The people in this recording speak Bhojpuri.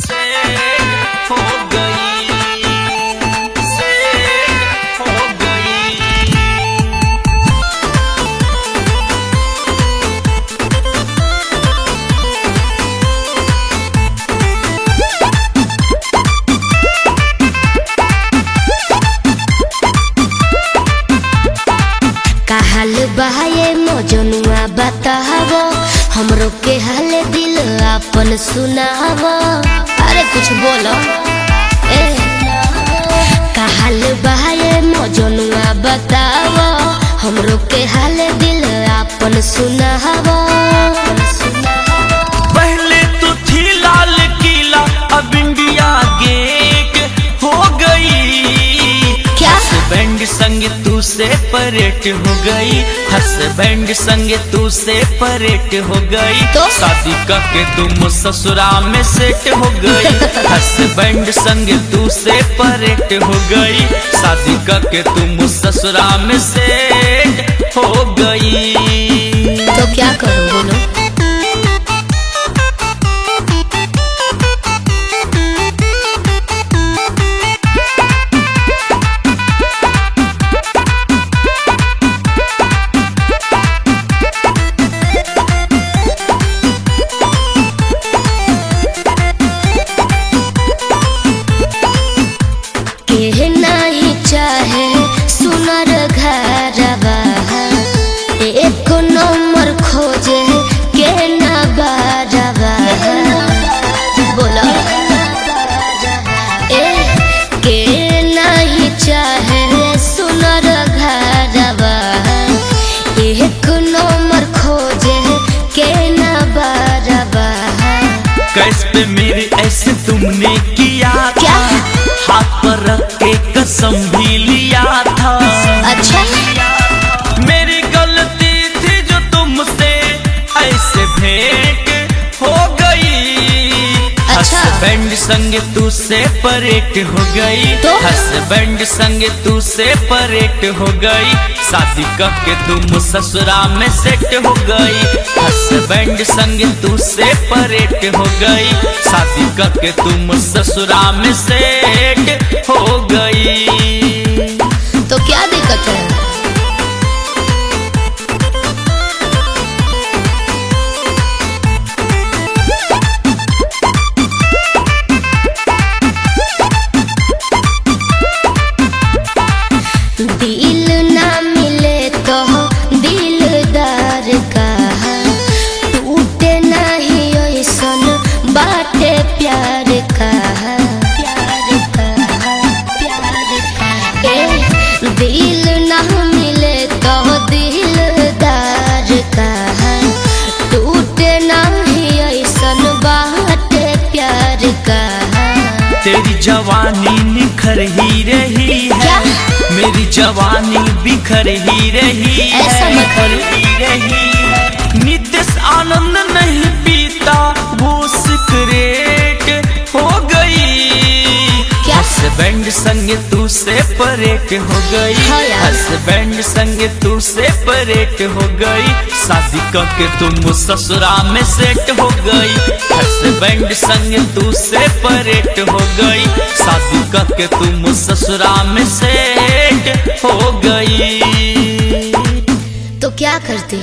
सेट हो गई, सेट हो गई। हाल बहाये मौजनुआ बतावो, हमरो के हाल दिल अपन सुनावो। अरे कुछ बोलो ए। का हाल बहाये मौजनुआ बतावो, हमरो के हाल दिल अपन सुनावो। पहले तो थी लाल किला, अब इंडिया गेट हो गई। क्या बैंड संग तू से परेट हो गई, हस्बैंड संग तू से परेट हो गई। तो शादी करके तुम ससुरा में सेट हो गई। हस्बैंड संग तू से परेट हो गई, शादी करके तुम ससुरा में सेट हो गई। तो क्या करूं बोलो। चाहे सुनर घरवा, एक नंबर खोजे के ना बारवा। बोलो ए के नहीं चाहे सुनर घरवा, एक नंबर खोजे के ना बारवा। कैसे मेरे ऐसे तुमने किया क्या? हाथ पर रख के कसम भी लिया था। अच्छा मेरी गलती थी जो तुमसे ऐसे भेंट हो गई। अच्छा। हस्बैंड संग तू से परेट हो गई, तो? हस्बैंड संग तू से परेट हो गई। शादी करके तुम ससुरा में सेट हो गई। हस्बैंड संग तू से परेट हो गई, शादी करके तुम ससुरा में सेट हो गई। तो क्या दिक्कत है। दिल ना मिले तो दिलदार का, टूटे नहीं ऐसन बाटे प्यार का। प्यार का प्यार का ए दिल ना मिले तो दिलदार का, टूटे नहीं ऐसन बाटे प्यार का। तेरी जवानी निखर ही रही है, क्या? मेरी जवानी बिखर ही रही है, ऐसा मत करो। ही रही है। नितेश आनंद नहीं पीता वो सिगरेट हो गई। क्या? हस्बैंड संग तू से परेट हो गई, हाँ यार। हस्बैंड संग तू से परेट हो गई। शादी करके तुम ससुरा में सेट हो गई। हस्बैंड संग तू से परेट हो गई, शादी करके तुम ससुरा में सेट हो गई। तो क्या करती।